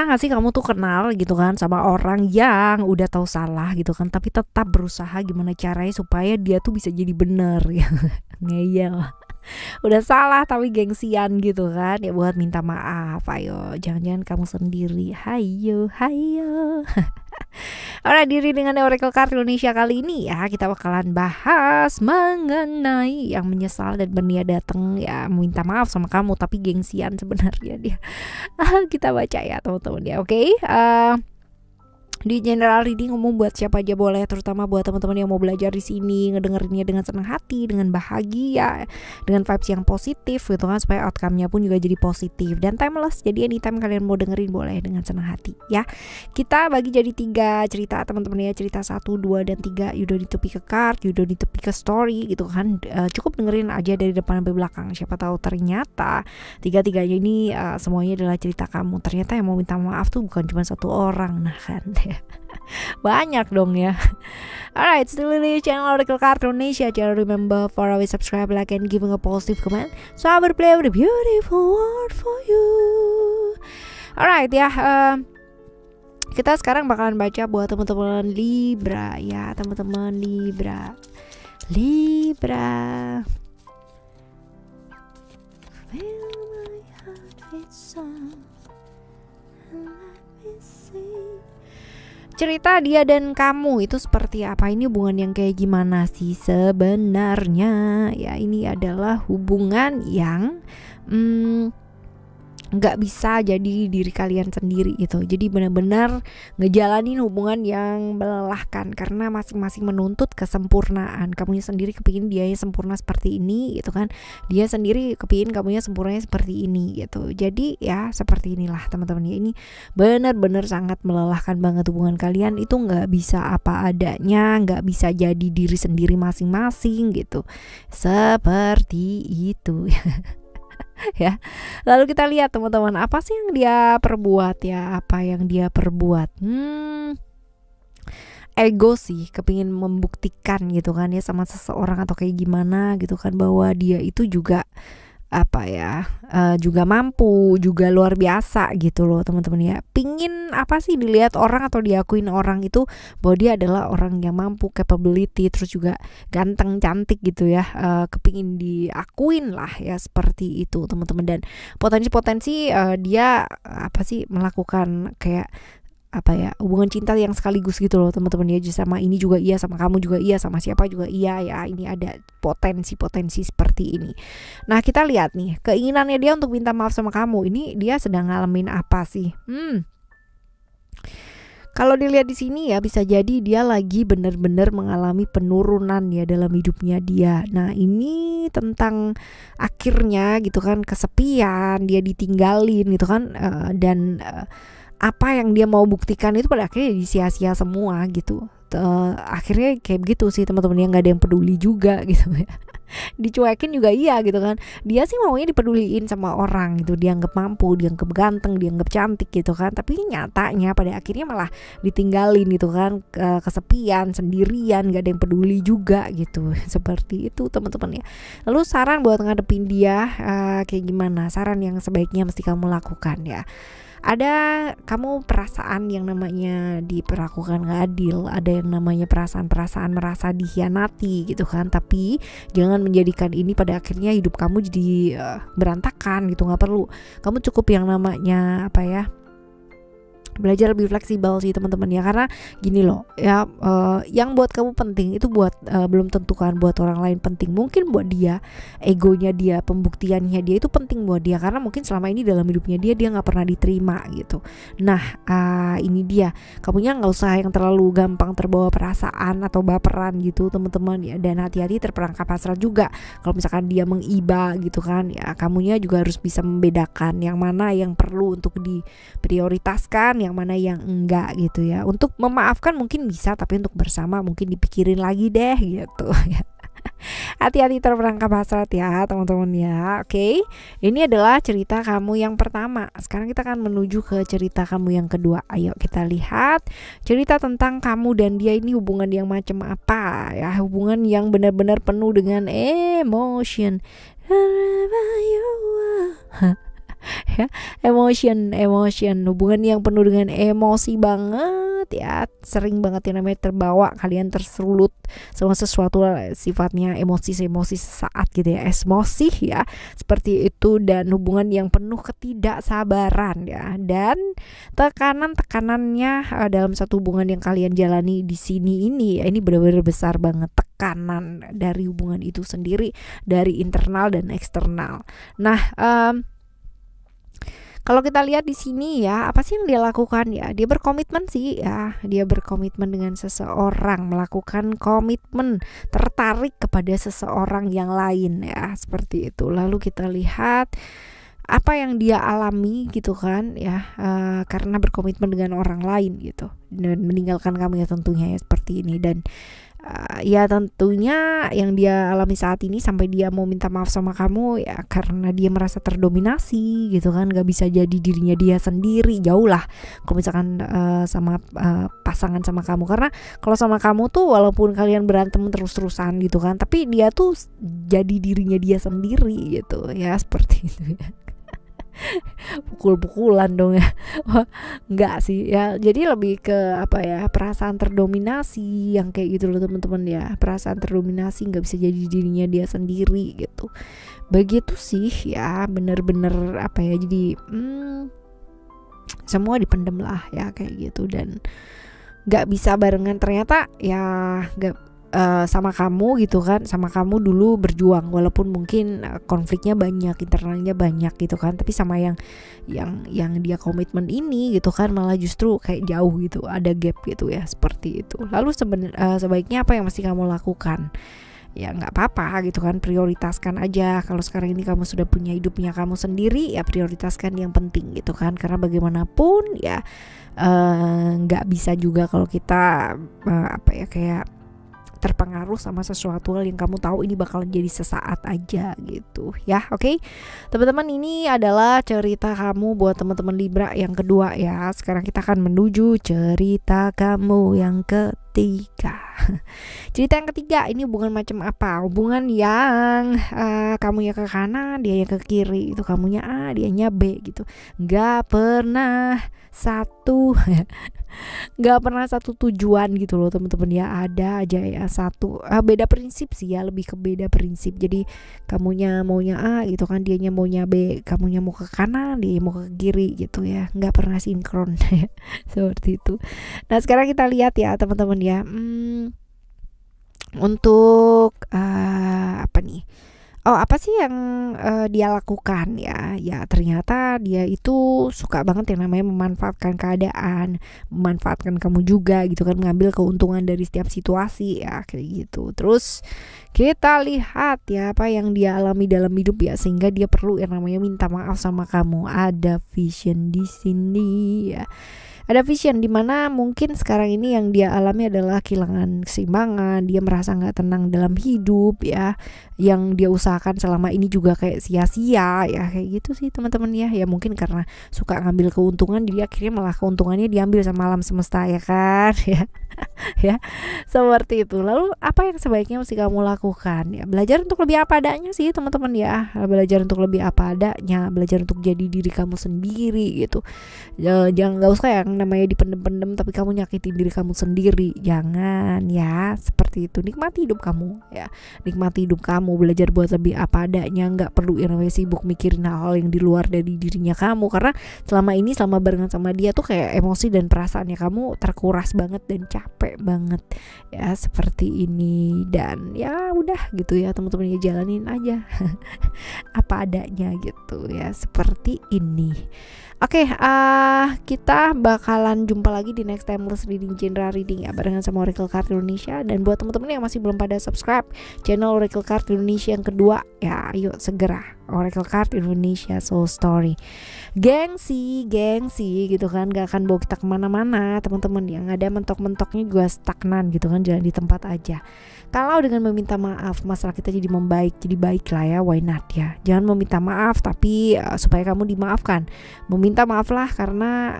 Pernah gak sih kamu tuh kenal gitu kan sama orang yang udah tahu salah gitu kan, tapi tetap berusaha gimana caranya supaya dia tuh bisa jadi bener ya. Ngeyel. Udah salah tapi gengsian gitu kan ya buat minta maaf. Ayo, jangan-jangan kamu sendiri. Hayo, hayo. Alright, diri dengan Oracle Card Indonesia kali ini ya kita bakalan bahas mengenai yang menyesal dan berniat datang ya minta maaf sama kamu tapi gengsian sebenarnya dia. Kita baca ya teman-teman ya. Oke. Di general reading umum buat siapa aja boleh, terutama buat teman-teman yang mau belajar di sini, ngedengerinnya dengan senang hati, dengan bahagia, dengan vibes yang positif gitu kan, supaya outcome-nya pun juga jadi positif dan timeless. Jadi anytime kalian mau dengerin boleh dengan senang hati ya. Kita bagi jadi 3 cerita teman-teman ya, cerita 1, 2, dan 3. You don't need to pick a card, you don't need to pick a story gitu kan. Cukup dengerin aja dari depan sampai belakang. Siapa tahu ternyata 3-tiganya ini semuanya adalah cerita kamu. Ternyata yang mau minta maaf tuh bukan cuma satu orang, nah kan. Banyak dong ya. Alright, still di channel Oracle Card Indonesia. Jangan remember for always subscribe, like, and giving a positive comment. So I will play with a beautiful word for you. Alright ya, kita sekarang bakalan baca buat teman-teman Libra ya, teman-teman Libra. Libra. Feel my heart beat so. Let me see. Cerita dia dan kamu itu seperti apa? Ini hubungan yang kayak gimana sih sebenarnya? Ya ini adalah hubungan yang nggak bisa jadi diri kalian sendiri gitu. Jadi benar-benar ngejalanin hubungan yang melelahkan karena masing-masing menuntut kesempurnaan. Kamunya sendiri kepingin dianya sempurna seperti ini gitu kan, dia sendiri kepingin kamunya sempurnanya seperti ini gitu. Jadi ya seperti inilah teman-teman ya, ini benar-benar sangat melelahkan banget hubungan kalian. Itu nggak bisa apa adanya, nggak bisa jadi diri sendiri masing-masing gitu, seperti itu. Ya, lalu kita lihat teman-teman apa sih yang dia perbuat ya, apa yang dia perbuat. Ego sih, kepingin membuktikan gitu kan ya sama seseorang atau kayak gimana gitu kan, bahwa dia itu juga apa ya, juga mampu, juga luar biasa gitu loh teman-teman ya. Pingin apa sih dilihat orang atau diakuin orang itu bahwa dia adalah orang yang mampu, capability, terus juga ganteng, cantik gitu ya. Kepingin diakuin lah ya seperti itu teman-teman. Dan potensi-potensi dia apa sih melakukan kayak apa ya, hubungan cinta yang sekaligus gitu loh teman-teman ya. Sama ini juga iya, sama kamu juga iya, sama siapa juga iya ya. Ini ada potensi-potensi seperti ini. Nah kita lihat nih keinginannya dia untuk minta maaf sama kamu. Ini dia sedang ngalamin apa sih? Kalau dilihat di sini ya bisa jadi dia lagi benar-benar mengalami penurunan ya dalam hidupnya dia. Nah ini tentang akhirnya gitu kan, kesepian, dia ditinggalin gitu kan, dan apa yang dia mau buktikan itu pada akhirnya sia-sia semua gitu. Akhirnya kayak begitu sih teman-teman, yang nggak ada yang peduli juga gitu ya. Dicuekin juga iya gitu kan. Dia sih maunya dipeduliin sama orang gitu, dianggap mampu, dianggap ganteng, dianggap cantik gitu kan. Tapi nyatanya pada akhirnya malah ditinggalin gitu kan, kesepian, sendirian, nggak ada yang peduli juga gitu. Seperti itu teman-teman ya. Lalu saran buat ngadepin dia kayak gimana? Saran yang sebaiknya mesti kamu lakukan ya. Ada kamu perasaan yang namanya diperlakukan gak adil, ada yang namanya perasaan-perasaan merasa dikhianati gitu kan. Tapi jangan menjadikan ini pada akhirnya hidup kamu jadi berantakan gitu, gak perlu. Kamu cukup yang namanya apa ya, belajar lebih fleksibel sih teman-teman ya. Karena gini loh ya, yang buat kamu penting itu buat belum tentu kan buat orang lain penting. Mungkin buat dia, egonya dia, pembuktiannya dia itu penting buat dia, karena mungkin selama ini dalam hidupnya dia nggak pernah diterima gitu. Nah ini dia, kamunya nggak usah yang terlalu gampang terbawa perasaan atau baperan gitu teman-teman ya. Dan hati-hati terperangkap hasrat juga. Kalau misalkan dia mengiba gitu kan ya, kamunya juga harus bisa membedakan yang mana yang perlu untuk diprioritaskan, yang mana yang enggak gitu ya. Untuk memaafkan mungkin bisa, tapi untuk bersama mungkin dipikirin lagi deh gitu ya. Hati-hati terperangkap hasrat ya teman-teman ya. Oke, ini adalah cerita kamu yang pertama. Sekarang kita akan menuju ke cerita kamu yang kedua. Ayo kita lihat cerita tentang kamu dan dia ini hubungan yang macam apa ya. Hubungan yang benar-benar penuh dengan emotion. ya. Emotion, hubungan yang penuh dengan emosi banget ya, sering banget yang namanya terbawa, kalian tersulut sama sesuatu sifatnya emosi sesaat gitu ya, emosi ya, seperti itu. Dan hubungan yang penuh ketidaksabaran ya, dan tekanannya dalam satu hubungan yang kalian jalani di sini ini ya, ini benar-benar besar banget tekanan dari hubungan itu sendiri, dari internal dan eksternal. Nah, kalau kita lihat di sini ya, apa sih yang dia lakukan ya? Dia berkomitmen sih ya, dia berkomitmen dengan seseorang, melakukan komitmen, tertarik kepada seseorang yang lain ya, seperti itu. Lalu kita lihat apa yang dia alami gitu kan ya, karena berkomitmen dengan orang lain gitu, dan meninggalkan kamu ya tentunya ya, seperti ini. Dan ya tentunya yang dia alami saat ini sampai dia mau minta maaf sama kamu ya, karena dia merasa terdominasi gitu kan, gak bisa jadi dirinya dia sendiri. Jauh lah kalau misalkan sama pasangan sama kamu, karena kalau sama kamu tuh walaupun kalian berantem terus-terusan gitu kan, tapi dia tuh jadi dirinya dia sendiri gitu ya, seperti itu ya. Pukul-pukulan dong ya. Enggak sih ya, jadi lebih ke apa ya, perasaan terdominasi yang kayak gitu loh teman-teman ya, perasaan terdominasi, nggak bisa jadi dirinya dia sendiri gitu, begitu sih ya. Bener-bener apa ya, jadi semua dipendem lah ya kayak gitu, dan nggak bisa barengan ternyata ya, nggak sama kamu gitu kan, sama kamu dulu berjuang walaupun mungkin konfliknya banyak, internalnya banyak gitu kan, tapi sama yang dia komitmen ini gitu kan, malah justru kayak jauh gitu, ada gap gitu ya, seperti itu. Lalu sebaiknya apa yang mesti kamu lakukan? Ya nggak apa-apa gitu kan, prioritaskan aja. Kalau sekarang ini kamu sudah punya hidupnya kamu sendiri, ya prioritaskan yang penting gitu kan, karena bagaimanapun ya nggak bisa juga kalau kita apa ya, kayak terpengaruh sama sesuatu hal yang kamu tahu ini bakalan jadi sesaat aja gitu ya. Oke, teman-teman, ini adalah cerita kamu buat teman-teman Libra yang kedua ya. Sekarang kita akan menuju cerita kamu yang ketiga. Cerita yang ketiga ini hubungan macam apa? Hubungan yang kamunya ke kanan, dia yang ke kiri, itu kamunya A, dianya B gitu. Nggak pernah satu nggak pernah satu tujuan gitu loh teman-teman ya, ada aja ya satu beda prinsip sih ya, lebih ke beda prinsip. Jadi kamunya maunya A gitu kan, dianya maunya B, kamunya mau ke kanan, dia mau ke kiri gitu ya, nggak pernah sinkron seperti itu. Nah sekarang kita lihat ya teman-teman ya, untuk apa nih, apa sih yang dia lakukan ya? Ya ternyata dia itu suka banget yang namanya memanfaatkan keadaan, memanfaatkan kamu juga gitu kan, mengambil keuntungan dari setiap situasi ya kayak gitu. Terus kita lihat ya apa yang dia alami dalam hidup ya, sehingga dia perlu yang namanya minta maaf sama kamu. Ada vision di sini ya. Ada vision dimana mungkin sekarang ini yang dia alami adalah kehilangan keseimbangan, dia merasa nggak tenang dalam hidup ya, yang dia usahakan selama ini juga kayak sia-sia ya, kayak gitu sih teman-teman ya. Ya mungkin karena suka ngambil keuntungan, jadi akhirnya malah keuntungannya diambil sama alam semesta ya kan ya. Ya seperti itu. Lalu apa yang sebaiknya mesti kamu lakukan ya? Belajar untuk lebih apa adanya sih teman-teman ya, belajar untuk lebih apa adanya, belajar untuk jadi diri kamu sendiri gitu. Jangan, nggak usah yang namanya dipendem-pendem tapi kamu nyakitin diri kamu sendiri, jangan ya, seperti itu. Nikmati hidup kamu ya, nikmati hidup kamu, belajar buat lebih apa adanya, nggak perlu yang namanya sibuk mikirin hal-hal yang di luar dari dirinya kamu, karena selama ini selama barengan sama dia tuh kayak emosi dan perasaannya kamu terkuras banget dan capek banget ya, seperti ini. Dan ya udah gitu ya teman-teman ya, jalanin aja apa adanya gitu ya, seperti ini. Oke, kita bakalan jumpa lagi di next timeless reading, general reading ya, barengan sama Oracle Card Indonesia. Dan buat teman-teman yang masih belum pada subscribe channel Oracle Card Indonesia yang kedua ya, ayo segera Oracle Card Indonesia Soul Story. Gengsi gitu kan, gak akan bawa kita kemana-mana teman-teman. Yang ada mentok-mentoknya juga stagnan gitu kan, jalan di tempat aja. Kalau dengan meminta maaf masalah kita jadi membaik, jadi baik lah ya, why not ya. Jangan meminta maaf tapi supaya kamu dimaafkan. Meminta maaf lah karena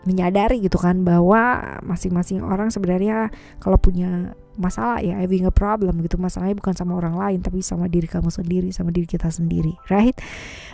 menyadari gitu kan bahwa masing-masing orang sebenarnya kalau punya masalah ya, having a problem gitu. Masalahnya bukan sama orang lain tapi sama diri kamu sendiri, sama diri kita sendiri, right?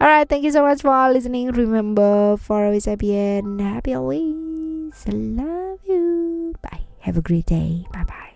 Alright, thank you so much for listening. Remember, for always happy and happy always. I love you. Bye. Have a great day. Bye bye.